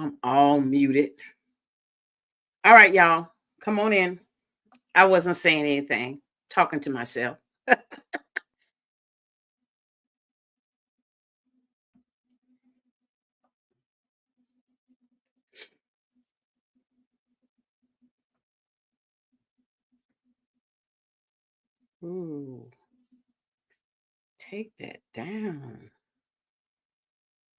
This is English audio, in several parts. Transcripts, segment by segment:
I'm all muted. All right, y'all. Come on in. I wasn't saying anything, talking to myself. Ooh, take that down.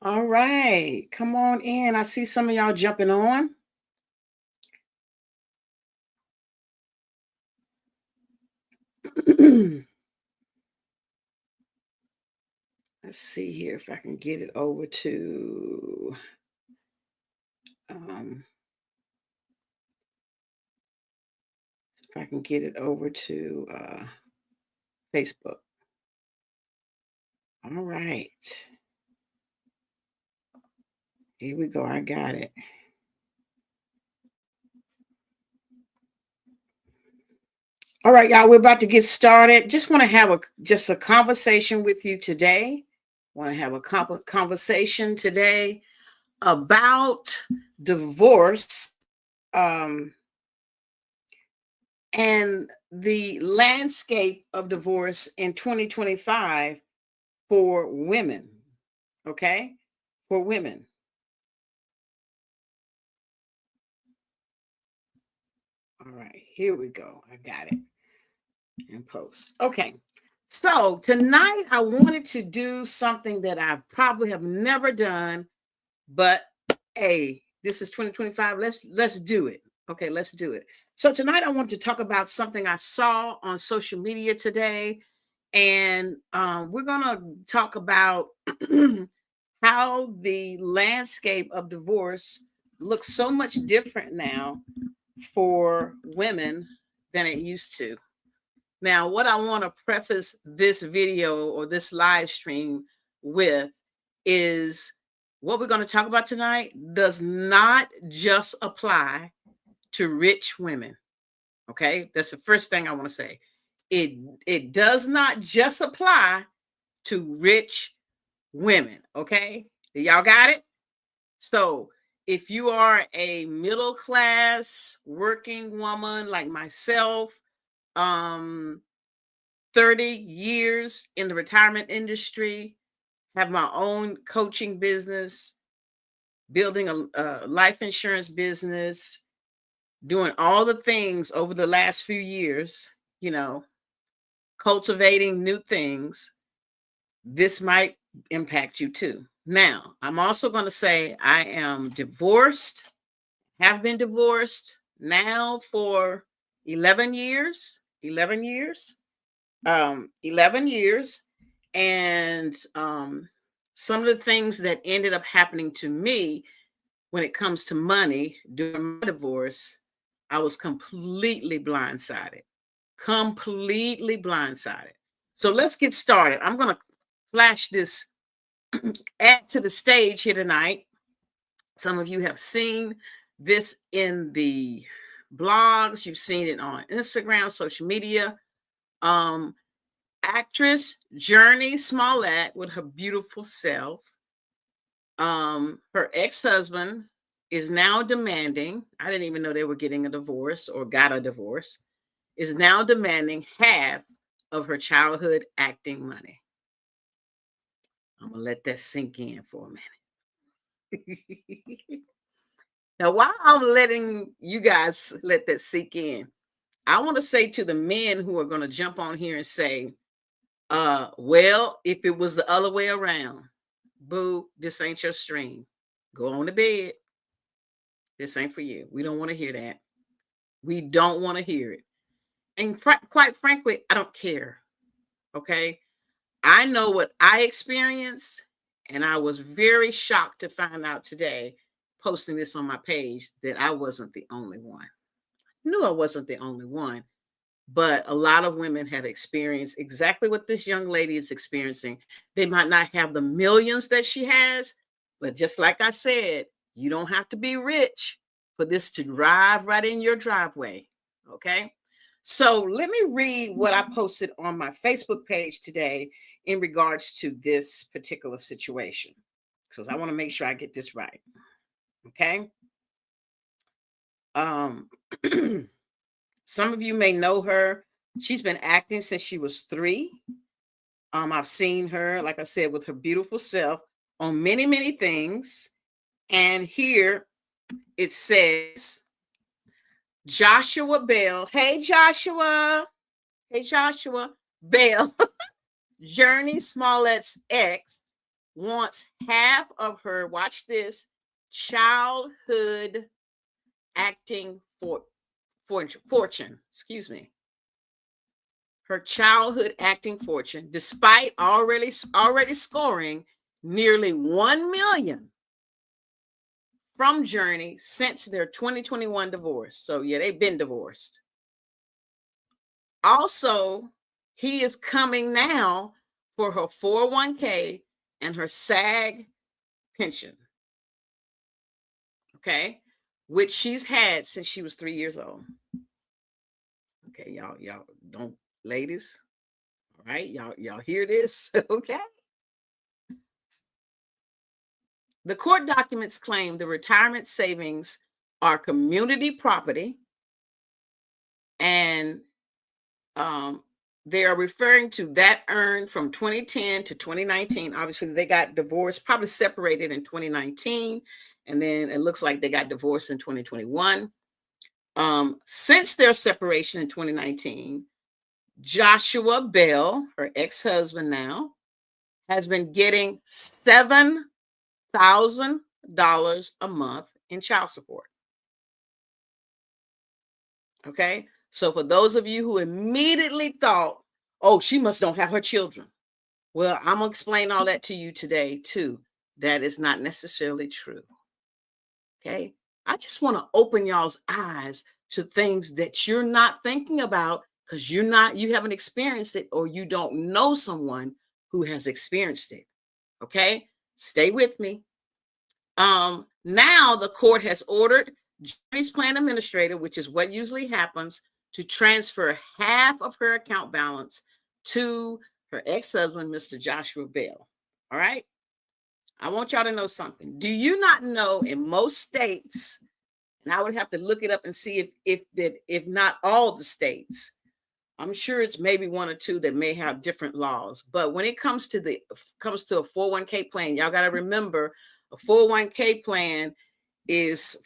All right. Come on in. I see some of y'all jumping on. Let's see here if I can get it over to um, if I can get it over to Facebook. All right. Here we go. I got it. All right, y'all, we're about to get started. Just want to have a conversation with you today. Want to have a conversation today about divorce and the landscape of divorce in 2025 for women. Okay? For women. All right, here we go. I got it in post. Okay. So tonight I wanted to do something that I probably have never done, but hey, this is 2025. Let's do it. Okay, let's do it. So tonight I want to talk about something I saw on social media today, and we're gonna talk about how the landscape of divorce looks so much different now for women than it used to. Now, what I want to preface this video or this live stream with is what we're going to talk about tonight does not just apply to rich women. Okay, that's the first thing I want to say. It does not just apply to rich women. Okay, y'all got it? So if you are a middle class working woman like myself, 30 years in the retirement industry, have my own coaching business, building a life insurance business, doing all the things over the last few years, cultivating new things, this might impact you too. Now, I'm also going to say I am divorced, have been divorced now for 11 years. 11 years. 11 years. And some of the things that ended up happening to me when it comes to money during my divorce, I was completely blindsided. Completely blindsided. So let's get started. I'm going to flash this ad to the stage here tonight. Some of you have seen this in the blogs. You've seen it on Instagram, social media. Actress Jurnee Smollett with her beautiful self. Her ex-husband is now demanding, I didn't even know they were getting a divorce or got a divorce, is now demanding half of her childhood acting money. I'm going to let that sink in for a minute. Now, while I'm letting you guys let that sink in, I want to say to the men who are going to jump on here and say, well, if it was the other way around, boo, this ain't your stream. Go on to bed. This ain't for you. We don't want to hear that. We don't want to hear it. And quite frankly, I don't care. Okay. I know what I experienced, and I was very shocked to find out today, posting this on my page, that I wasn't the only one. I knew I wasn't the only one. But a lot of women have experienced exactly what this young lady is experiencing. They might not have the millions that she has, but just like I said, you don't have to be rich for this to drive right in your driveway. Okay. So let me read what I posted on my Facebook page today in regards to this particular situation, because I want to make sure I get this right. Okay. Some of you may know her. She's been acting since she was 3. I've seen her, like I said, with her beautiful self on many, many things. And here it says, Joshua Bell. Hey, Joshua. Hey, Joshua Bell. Jurnee Smollett's ex wants half of her, watch this, childhood acting fortune. Excuse me. Her childhood acting fortune, despite already scoring nearly $1 million from Jurnee since their 2021 divorce. So yeah, they've been divorced. Also, he is coming now for her 401k and her SAG pension. Okay, which she's had since she was 3 years old. Okay, y'all don't, ladies. All right, y'all hear this? Okay. The court documents claim the retirement savings are community property, and they are referring to that earned from 2010 to 2019. Obviously, they got divorced, probably separated in 2019, and then it looks like they got divorced in 2021. Since their separation in 2019, Joshua Bell, her ex-husband now, has been getting $7,000 a month in child support. Okay, so for those of you who immediately thought, oh, she must don't have her children. Well, I'm gonna explain all that to you today too. That is not necessarily true. Okay, I just want to open y'all's eyes to things that you're not thinking about because you haven't experienced it, or you don't know someone who has experienced it. Okay, stay with me. Now the court has ordered Jurnee's plan administrator, which is what usually happens, to transfer half of her account balance to her ex-husband, Mr. Joshua Bell. All right. I want y'all to know something. Do you not know in most states, and I would have to look it up and see if not all the states, I'm sure it's maybe 1 or 2 that may have different laws. But when it comes to a 401k plan, y'all got to remember a 401k plan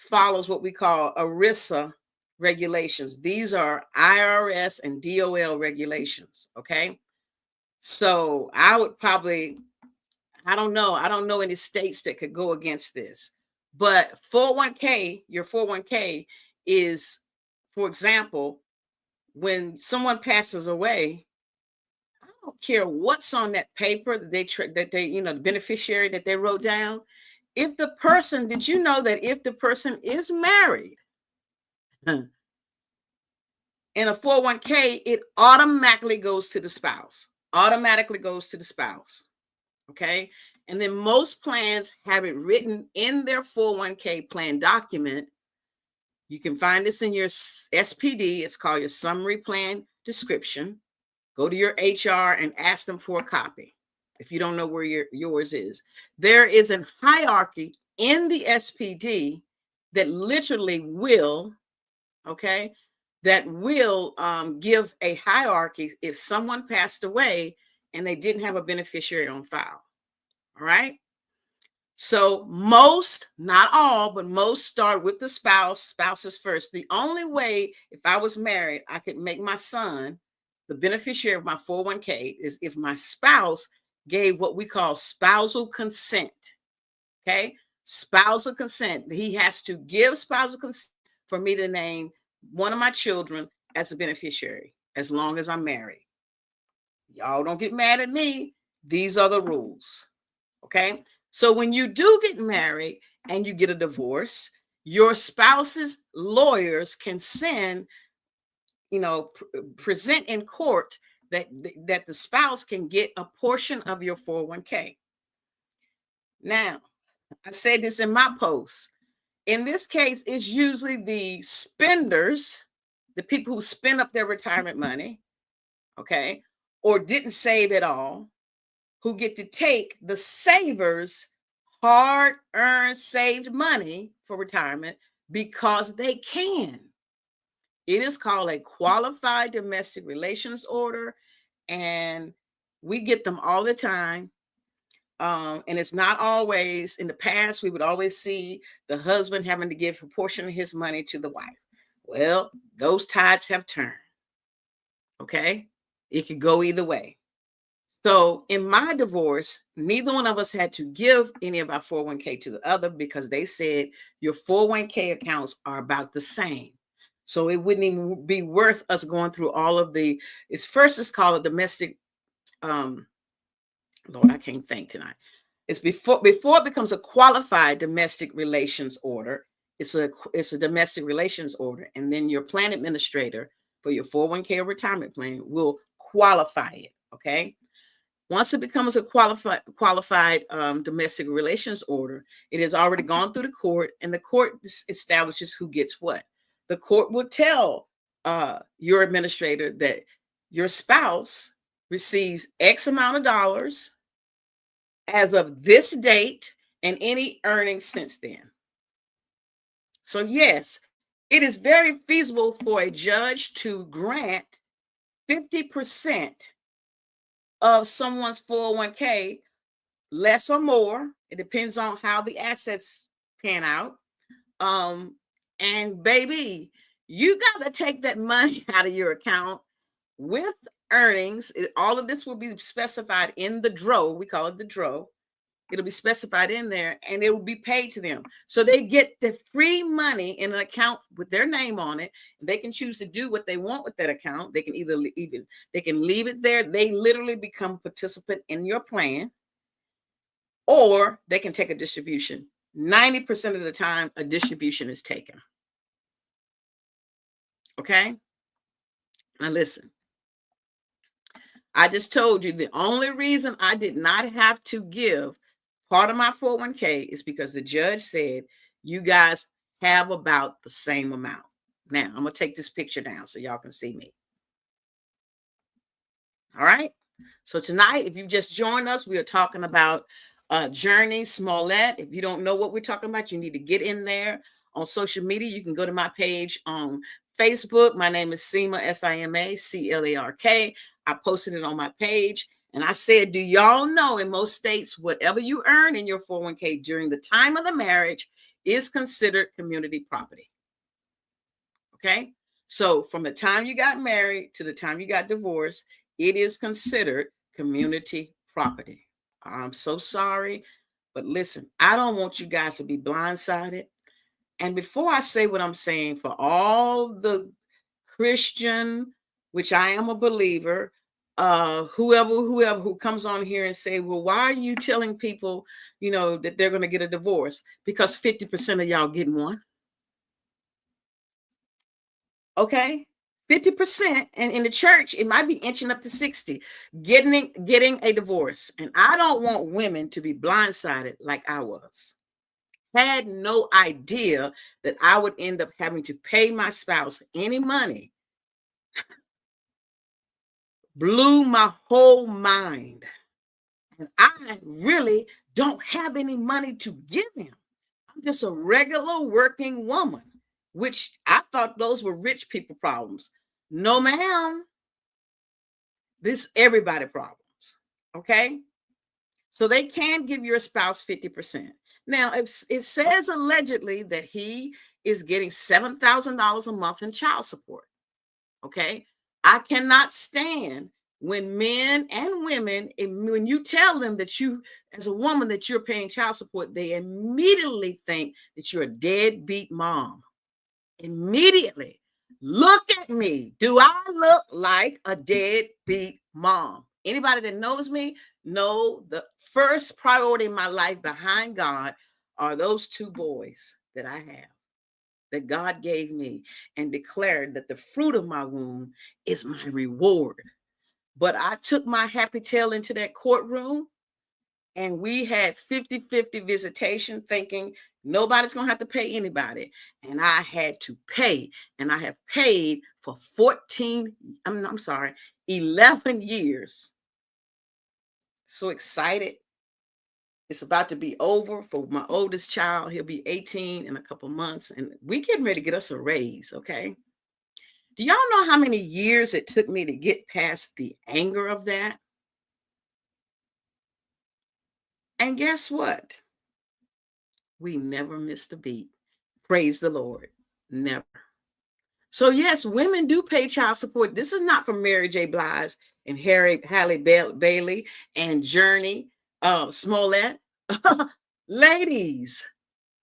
follows what we call ERISA regulations. These are IRS and DOL regulations. Okay. So I would probably, I don't know any states that could go against this. But 401k, your 401k is, for example, when someone passes away, I don't care what's on that paper that they the beneficiary that they wrote down. If the person, did you know that if the person is married in a 401k, it automatically goes to the spouse. Automatically goes to the spouse. Okay. And then most plans have it written in their 401k plan document. You can find this in your SPD. It's called your summary plan description. Go to your HR and ask them for a copy if you don't know where yours is. There is a hierarchy in the SPD that literally will, okay, that will give a hierarchy if someone passed away and they didn't have a beneficiary on file. All right. So most, not all, but most start with the spouse. Spouses first. The only way, if I was married, I could make my son the beneficiary of my 401k is if my spouse gave what we call spousal consent. Okay. Spousal consent. He has to give spousal consent for me to name one of my children as a beneficiary, as long as I'm married. Y'all don't get mad at me. These are the rules. Okay. So when you do get married and you get a divorce, your spouse's lawyers can present in court that the spouse can get a portion of your 401k. Now, I said this in my post. In this case, it's usually the spenders, the people who spend up their retirement money, okay, or didn't save at all, who get to take the savers' hard-earned, saved money for retirement because they can. It is called a qualified domestic relations order, and we get them all the time. And it's not always, in the past, we would always see the husband having to give a portion of his money to the wife. Well, those tides have turned. Okay. It could go either way. So in my divorce, neither one of us had to give any of our 401k to the other because they said your 401k accounts are about the same. So it wouldn't even be worth us going through all of the, it's called a domestic, Lord, I can't think tonight. It's before it becomes a qualified domestic relations order. It's a domestic relations order, and then your plan administrator for your 401k or retirement plan will qualify it. Okay. Once it becomes a qualified domestic relations order, it has already gone through the court, and the court establishes who gets what. The court will tell your administrator that your spouse receives X amount of dollars as of this date and any earnings since then. So yes, it is very feasible for a judge to grant 50% of someone's 401k, less or more. It depends on how the assets pan out. And baby, you got to take that money out of your account with earnings. All of this will be specified in the DRO. We call it the DRO. It'll be specified in there, and it will be paid to them. So they get the free money in an account with their name on it. They can choose to do what they want with that account. They can they can leave it there. They literally become a participant in your plan, or they can take a distribution. 90% of the time, a distribution is taken. Okay? Now listen. I just told you the only reason I did not have to give part of my 401k is because the judge said you guys have about the same amount. Now, I'm going to take this picture down so y'all can see me. All right. So tonight, if you just joined us, we are talking about Journey Smollett. If you don't know what we're talking about, you need to get in there. On social media, you can go to my page on Facebook. My name is Sima, Sima, Clark. I posted it on my page. And I said, do y'all know in most states, whatever you earn in your 401k during the time of the marriage is considered community property. Okay. So from the time you got married to the time you got divorced, it is considered community property. I'm so sorry, but listen, I don't want you guys to be blindsided. And before I say what I'm saying, for all the Christian, which I am a believer, whoever who comes on here and say, well, why are you telling people, that they're going to get a divorce? Because 50% of y'all getting one. Okay. 50%, and in the church, it might be inching up to 60, getting a divorce. And I don't want women to be blindsided like I was. Had no idea that I would end up having to pay my spouse any money. Blew my whole mind. And I really don't have any money to give him. I'm just a regular working woman, which I thought those were rich people problems. No, ma'am. This everybody problems. Okay. So they can give your spouse 50%. Now, if it says allegedly that he is getting $7,000 a month in child support. Okay. I cannot stand when men and women, when you tell them that you, as a woman, that you're paying child support, they immediately think that you're a deadbeat mom. Immediately. Look at me. Do I look like a deadbeat mom? Anybody that knows me know the first priority in my life behind God are those two boys that I have, that God gave me, and declared that the fruit of my womb is my reward. But I took my happy tail into that courtroom, and we had 50-50 visitation, thinking nobody's going to have to pay anybody. And I had to pay. And I have paid for 11 years. So excited. It's about to be over for my oldest child. He'll be 18 in a couple months, and we getting ready to get us a raise, okay? Do y'all know how many years it took me to get past the anger of that? And guess what? We never missed a beat. Praise the Lord. Never. So yes, women do pay child support. This is not from Mary J. Blige and Halle Bailey and Journey Smollett. Ladies,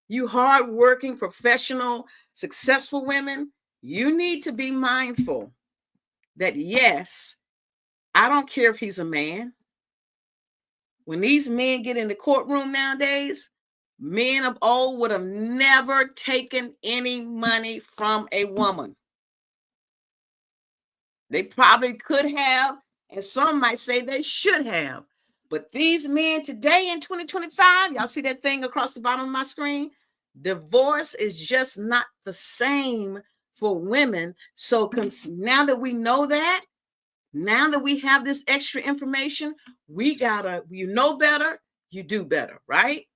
you hardworking, professional, successful women, you need to be mindful that yes, I don't care if he's a man. When these men get in the courtroom nowadays, men of old would have never taken any money from a woman. They probably could have, and some might say they should have. But these men today in 2025, y'all see that thing across the bottom of my screen? Divorce is just not the same for women. So now that we know that, now that we have this extra information, we gotta, you know better, you do better, right?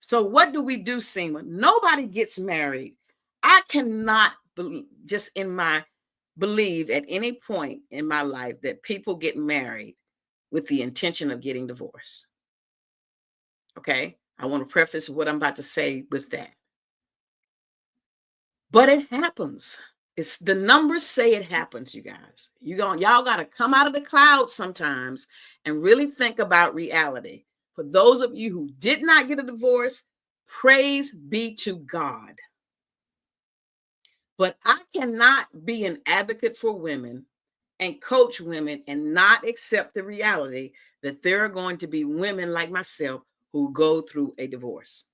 So what do we do, Seema? Nobody gets married. I cannot just in my believe at any point in my life that people get married with the intention of getting divorced. Okay, I want to preface what I'm about to say with that. But it happens. It's the numbers say it happens, you guys. Y'all got to come out of the clouds sometimes and really think about reality. For those of you who did not get a divorce, praise be to God. But I cannot be an advocate for women and coach women and not accept the reality that there are going to be women like myself who go through a divorce.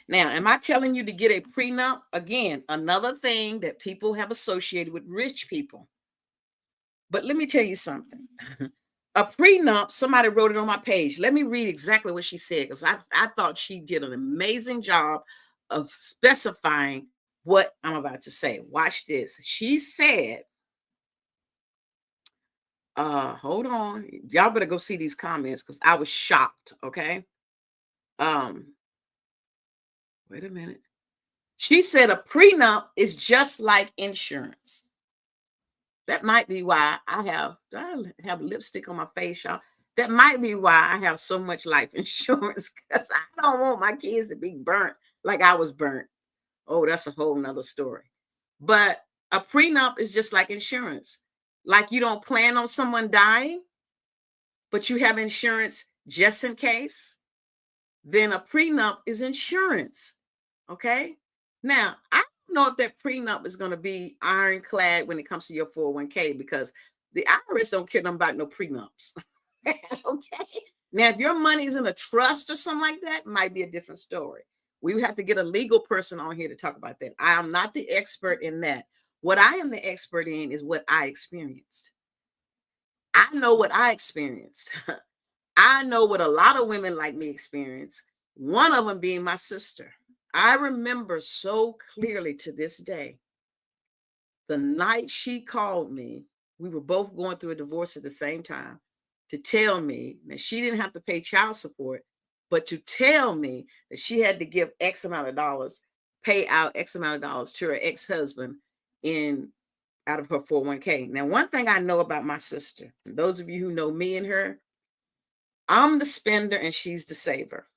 Now, am I telling you to get a prenup? Again, another thing that people have associated with rich people. But let me tell you something. A prenup, somebody wrote it on my page. Let me read exactly what she said, because I thought she did an amazing job of specifying what I'm about to say. Watch this. She said, hold on. Y'all better go see these comments because I was shocked. Okay. Wait a minute. She said a prenup is just like insurance. That might be why I have lipstick on my face, y'all. That might be why I have so much life insurance, because I don't want my kids to be burnt like I was burnt. Oh, that's a whole nother story. But a prenup is just like insurance. Like you don't plan on someone dying, but you have insurance just in case. Then a prenup is insurance. Okay. Now, I don't know if that prenup is going to be ironclad when it comes to your 401k, because the IRS don't care nothing about no prenups. Okay. Now, if your money is in a trust or something like that, it might be a different story. We have to get a legal person on here to talk about that. I am not the expert in that. What I am the expert in is what I experienced. I know what I experienced. I know what a lot of women like me experienced. One of them being my sister. I remember so clearly to this day, the night she called me, we were both going through a divorce at the same time, to tell me that she didn't have to pay child support, but to tell me that she had to give X amount of dollars, pay out X amount of dollars to her ex-husband out of her 401k. Now, one thing I know about my sister, and those of you who know me and her, I'm the spender and she's the saver.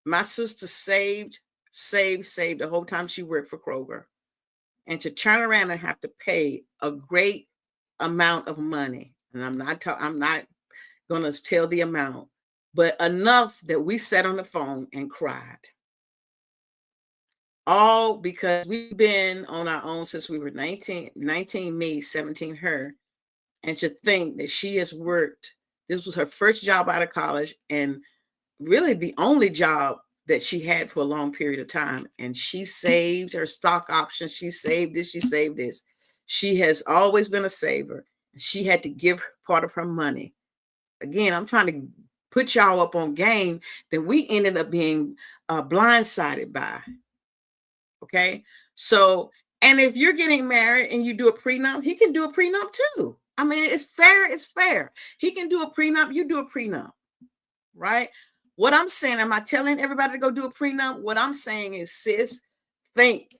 My sister saved the whole time she worked for Kroger. And to turn around and have to pay a great amount of money, and I'm not going to tell the amount, but enough that we sat on the phone and cried. All because we've been on our own since we were 19 me, 17 her. And to think that she has worked, this was her first job out of college and really the only job that she had for a long period of time. And she saved her stock options. She saved this. She saved this. She has always been a saver. She had to give part of her money. Again, I'm trying to put y'all up on game that we ended up being blindsided by. Okay. So, and if you're getting married and you do a prenup, he can do a prenup too. I mean, it's fair. It's fair. He can do a prenup. You do a prenup. right? What I'm saying, am I telling everybody to go do a prenup? What I'm saying is, sis, think.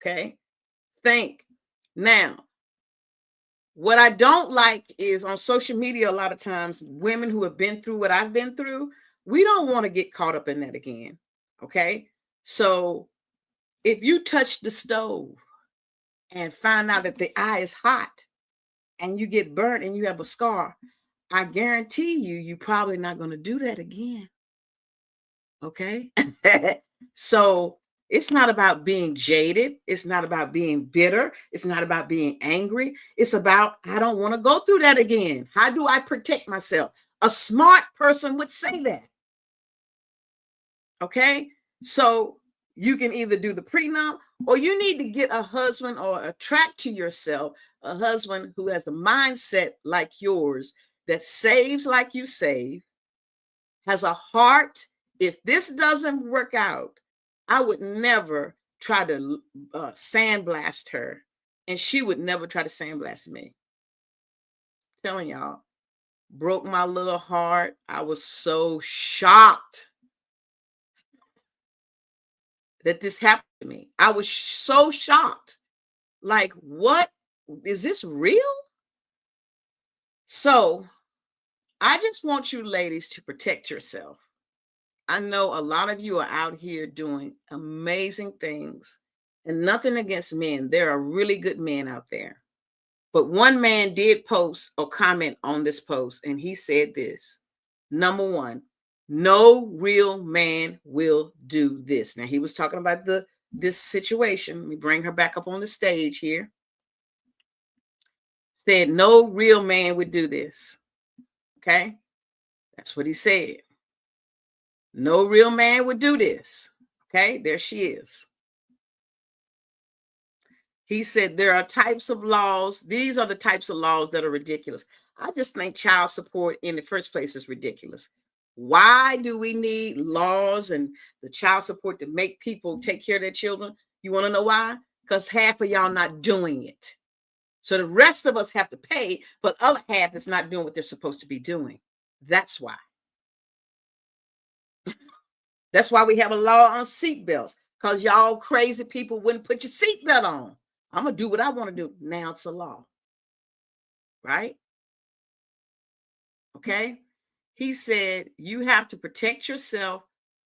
Okay? Think. Now, what I don't like is on social media, a lot of times, women who have been through what I've been through, we don't want to get caught up in that again. Okay? So if you touch the stove and find out that the eye is hot and you get burnt and you have a scar, I guarantee you're probably not going to do that again. Okay? So it's not about being jaded. It's not about being bitter. It's not about being angry. It's about, I don't want to go through that again. How do I protect myself? A smart person would say that. Okay? So you can either do the prenup, or you need to get a husband or attract to yourself a husband who has a mindset like yours, that saves like you save, has a heart. If this doesn't work out, I would never try to sandblast her, and she would never try to sandblast me. I'm telling y'all, broke my little heart. I was so shocked that this happened to me. I was so shocked. Like, what? Is this real? So I just want you ladies to protect yourself. I know a lot of you are out here doing amazing things, and nothing against men. There are really good men out there. But one man did post or comment on this post, and he said this. Number one, no real man will do this. Now, he was talking about this situation. Let me bring her back up on the stage here. Said no real man would do this. Okay? That's what he said. No real man would do this. Okay? There she is. He said there are types of laws. These are the types of laws that are ridiculous. I just think child support in the first place is ridiculous. Why do we need laws and the child support to make people take care of their children? You want to know why? Because half of y'all not doing it. So the rest of us have to pay, but the other half is not doing what they're supposed to be doing. That's why. That's why we have a law on seatbelts, because y'all crazy people wouldn't put your seatbelt on. I'm going to do what I want to do. Now it's a law. Right? Okay? He said you have to protect yourself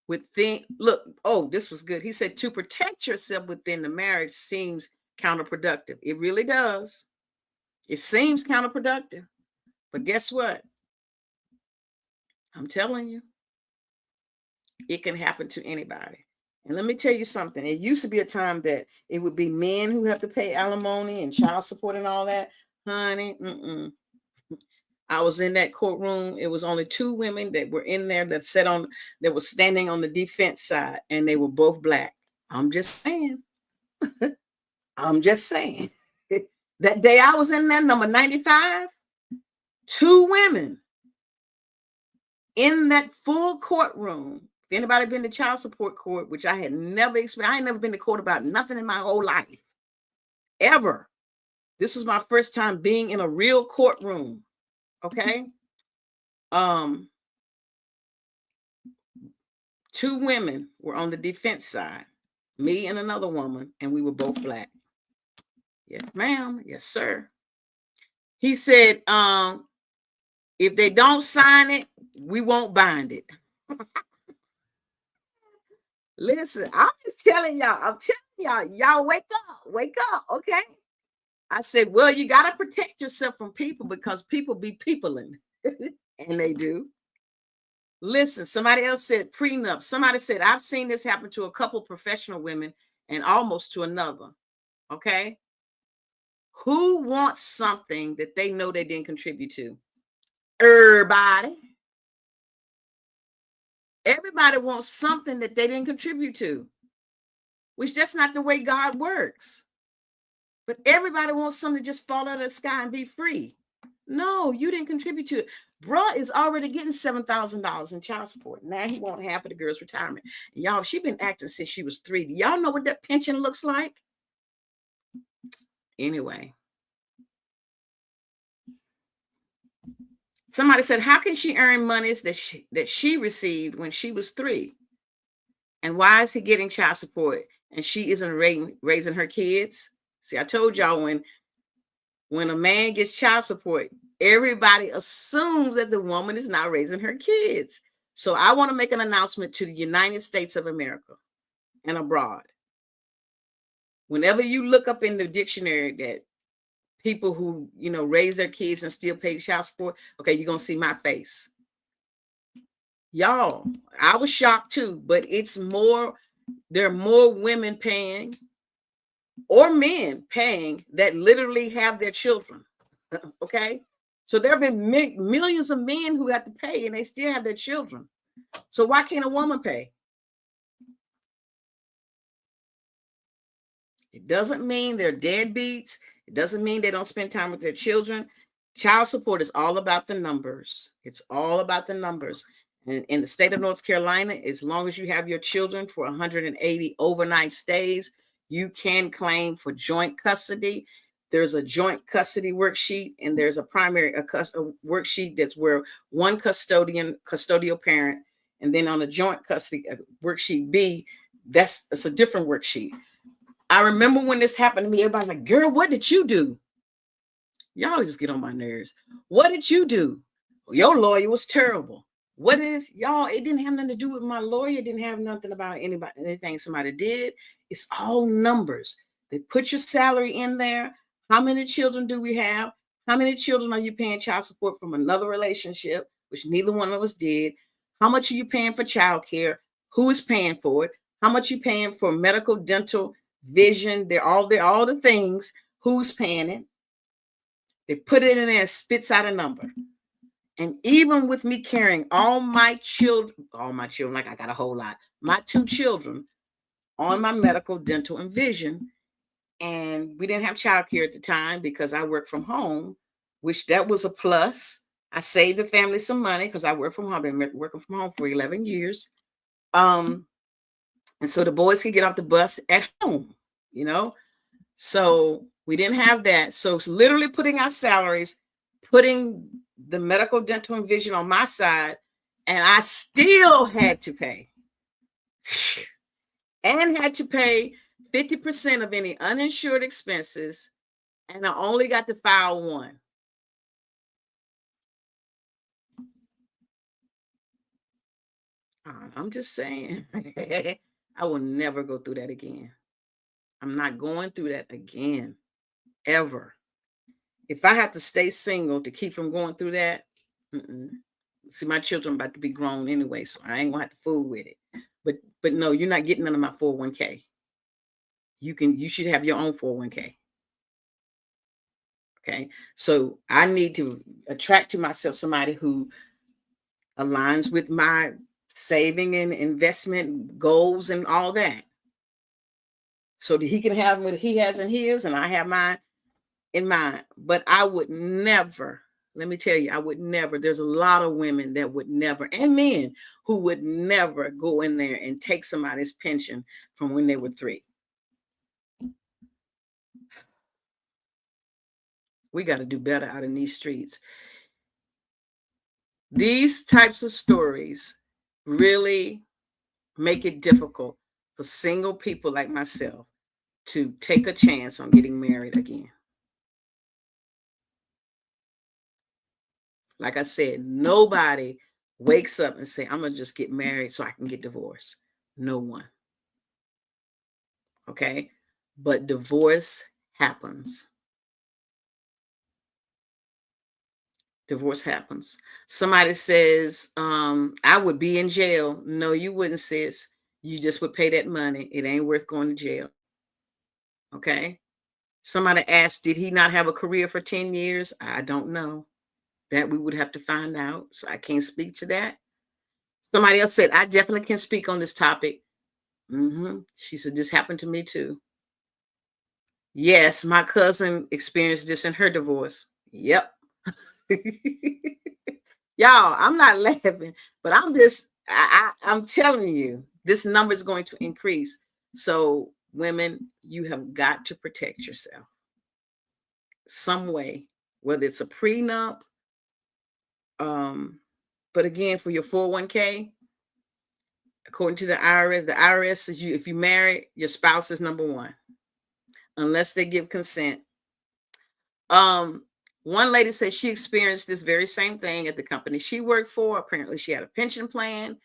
within. Look, oh, this was good. He said to protect yourself within the marriage seems counterproductive. It really does. It seems counterproductive. But guess what? I'm telling you, it can happen to anybody. And let me tell you something. It used to be a time that it would be men who have to pay alimony and child support and all that. Honey, I was in that courtroom. It was only two women that were in there that was standing on the defense side, and they were both Black. I'm just saying. I'm just saying. That day I was in there, number 95, two women in that full courtroom. If anybody been to child support court, which I had never experienced, I ain't never been to court about nothing in my whole life, ever. This was my first time being in a real courtroom. Okay. Two women were on the defense side, me and another woman, and we were both Black. Yes, ma'am. Yes, sir. He said, if they don't sign it, we won't bind it. Listen, I'm just telling y'all. Y'all wake up, okay? I said, well, you got to protect yourself from people, because people be peopling. And they do. Listen, somebody else said prenup. Somebody said, I've seen this happen to a couple professional women and almost to another. Okay? Who wants something that they know they didn't contribute to? Everybody. Everybody wants something that they didn't contribute to, which that's not the way God works. But everybody wants something to just fall out of the sky and be free. No, you didn't contribute to it. Bruh is already getting $7,000 in child support. Now he won't half of the girl's retirement. Y'all, she been acting since she was 3. Do y'all know what that pension looks like? Anyway. Somebody said, how can she earn monies that she received when she was 3? And why is he getting child support and she isn't raising her kids? See, I told y'all when a man gets child support, everybody assumes that the woman is not raising her kids. So I want to make an announcement to the United States of America and abroad. Whenever you look up in the dictionary that people who, raise their kids and still pay child support, okay, you're going to see my face. Y'all, I was shocked too, but there are more women paying or men paying that literally have their children. Okay. So there have been millions of men who have to pay and they still have their children. So why can't a woman pay? It doesn't mean they're deadbeats. It doesn't mean they don't spend time with their children. Child support is all about the numbers. It's all about the numbers. And in the state of North Carolina, as long as you have your children for 180 overnight stays, you can claim for joint custody. There's a joint custody worksheet, and there's a worksheet that's where one custodial parent, and then on a joint custody worksheet B, it's a different worksheet. I remember when this happened to me, everybody's like, girl, what did you do? Y'all just get on my nerves. What did you do? Your lawyer was terrible. What is, y'all, it didn't have nothing to do with my lawyer. It didn't have nothing about anything somebody did. It's all numbers. They put your salary in there. How many children do we have? How many children are you paying child support from another relationship, which neither one of us did? How much are you paying for child care? Who is paying for it? How much are you paying for medical, dental, vision? They're all the things. Who's paying it? They put it in there and spits out a number. And even with me carrying all my children, like I got a whole lot, my 2 children on my medical, dental, and vision. And we didn't have childcare at the time because I worked from home, which that was a plus. I saved the family some money because I worked from home. I've been working from home for 11 years. And so the boys could get off the bus at home, So we didn't have that. So it's literally putting our salaries, putting the medical, dental, and vision on my side, and I still had to pay. And had to pay 50% of any uninsured expenses, and I only got to file one. I'm just saying, I will never go through that again. I'm not going through that again, ever. If I have to stay single to keep from going through that, see, my children about to be grown anyway, so I ain't gonna have to fool with it. But no, you're not getting none of my 401k. You should have your own 401k. Okay, so I need to attract to myself somebody who aligns with my saving and investment goals and all that, so that he can have what he has in his and I have mine in mine. But I would never, let me tell you, I would never, there's a lot of women that would never, and men who would never go in there and take somebody's pension from when they were 3. We got to do better out in these streets. These types of stories really make it difficult for single people like myself to take a chance on getting married again. Like I said, nobody wakes up and say, I'm going to just get married so I can get divorced. No one. Okay? But divorce happens. Divorce happens. Somebody says, I would be in jail. No, you wouldn't, sis. You just would pay that money. It ain't worth going to jail. Okay? Somebody asked, did he not have a career for 10 years? I don't know. That we would have to find out. So I can't speak to that. Somebody else said, I definitely can speak on this topic. She said, this happened to me too. Yes, my cousin experienced this in her divorce. Yep. Y'all, I'm not laughing, but I'm telling you, this number is going to increase. So women, you have got to protect yourself some way, whether it's a prenup, But again, for your 401k, according to the IRS says if you marry, your spouse is number one, unless they give consent. One lady said she experienced this very same thing at the company she worked for. Apparently, she had a pension plan,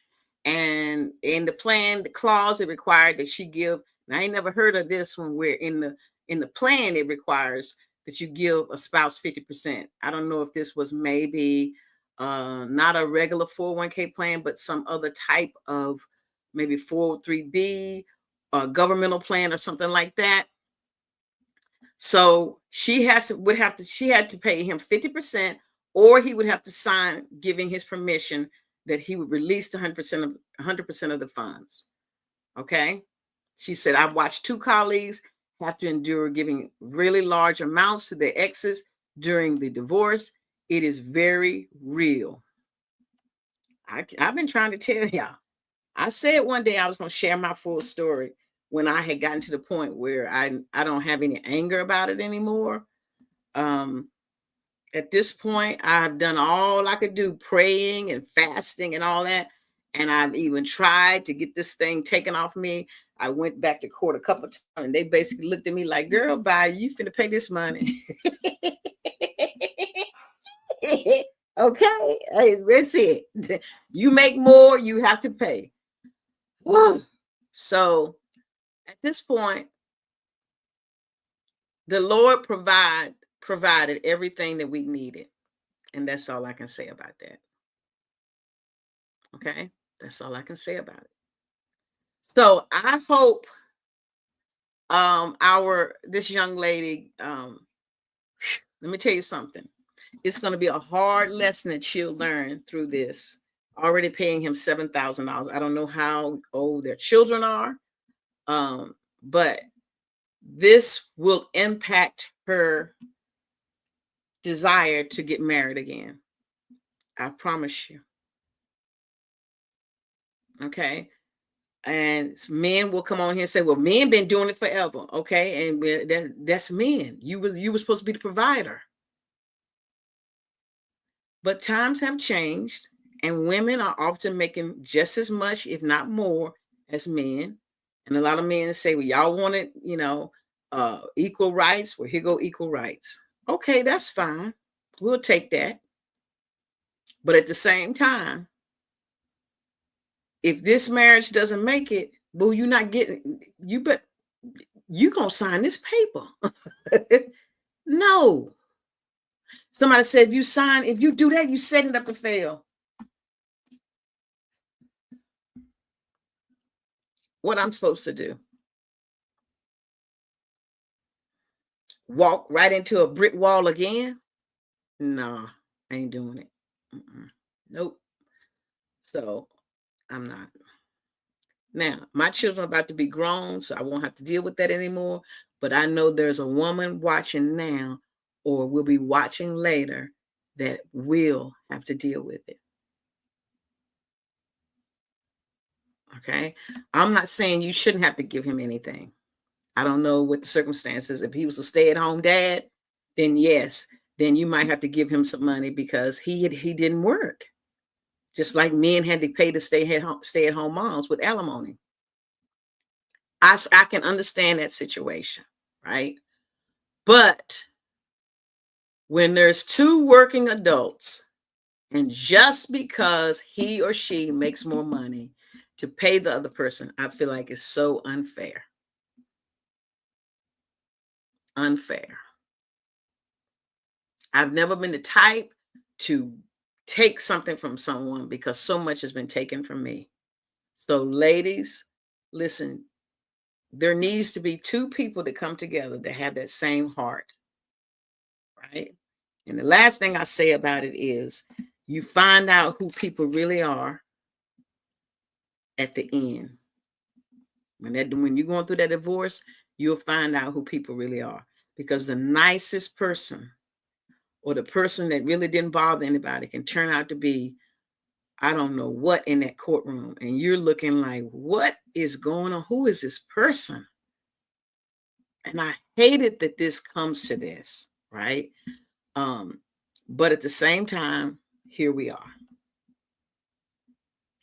and in the plan, the clause, it required that she give. And I ain't never heard of this when we're in the plan. It requires that you give a spouse 50%. I don't know if this was maybe not a regular 401k plan, but some other type of maybe 403b, governmental plan or something like that. So she had to pay him 50%, or he would have to sign giving his permission that he would release 100% of the funds. Okay. She said, I've watched 2 colleagues have to endure giving really large amounts to their exes during the divorce. It is very real. I've been trying to tell y'all. I said one day I was going to share my full story when I had gotten to the point where I don't have any anger about it anymore. At this point, I've done all I could do, praying and fasting and all that. And I've even tried to get this thing taken off me. I went back to court a couple of times, and they basically looked at me like, girl, bye, you finna pay this money. Okay, hey, that's it. You make more, you have to pay. So at this point, the Lord provided everything that we needed. And that's all I can say about that. Okay, that's all I can say about it. So I hope this young lady, let me tell you something. It's going to be a hard lesson that she'll learn through this. Already paying him $7,000. I don't know how old their children are, but this will impact her desire to get married again. I promise you. Okay. And men will come on here and say, well, men been doing it forever. Okay. And that's men. You were supposed to be the provider. But times have changed, and women are often making just as much, if not more, as men. And a lot of men say, well, y'all wanted, equal rights. Well, here go equal rights. Okay, that's fine. We'll take that. But at the same time, if this marriage doesn't make it, boo, you're not getting, you gonna sign this paper. No. Somebody said, if you do that, you're setting it up to fail. What I'm supposed to do? Walk right into a brick wall again? No, I ain't doing it. Nope. So I'm not. Now, my children are about to be grown, so I won't have to deal with that anymore. But I know there's a woman watching now, or will be watching later, that will have to deal with it. Okay. I'm not saying you shouldn't have to give him anything. I don't know what the circumstances. If he was a stay-at-home dad, then yes, then you might have to give him some money because he didn't work. Just like men had to pay to stay-at-home moms with alimony. I can understand that situation, right? But when there's 2 working adults, and just because he or she makes more money to pay the other person, I feel like it's so unfair. Unfair. I've never been the type to take something from someone because so much has been taken from me. So ladies, listen, there needs to be 2 people that come together that have that same heart, right? And the last thing I say about it is you find out who people really are at the end. When you're going through that divorce, you'll find out who people really are, because the nicest person or the person that really didn't bother anybody can turn out to be, I don't know what, in that courtroom. And you're looking like, what is going on? Who is this person? And I hate it that this comes to this, right? But at the same time, here we are.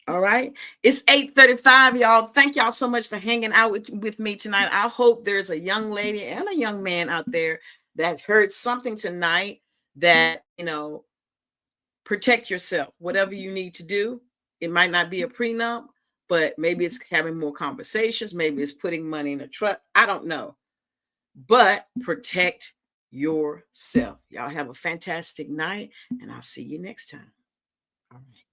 All right. It's 8:35, y'all. Thank y'all so much for hanging out with me tonight. I hope there's a young lady and a young man out there that heard something tonight that, protect yourself. Whatever you need to do. It might not be a prenup, but maybe it's having more conversations. Maybe it's putting money in a trust. I don't know. But protect yourself. Y'all have a fantastic night, and I'll see you next time. All right.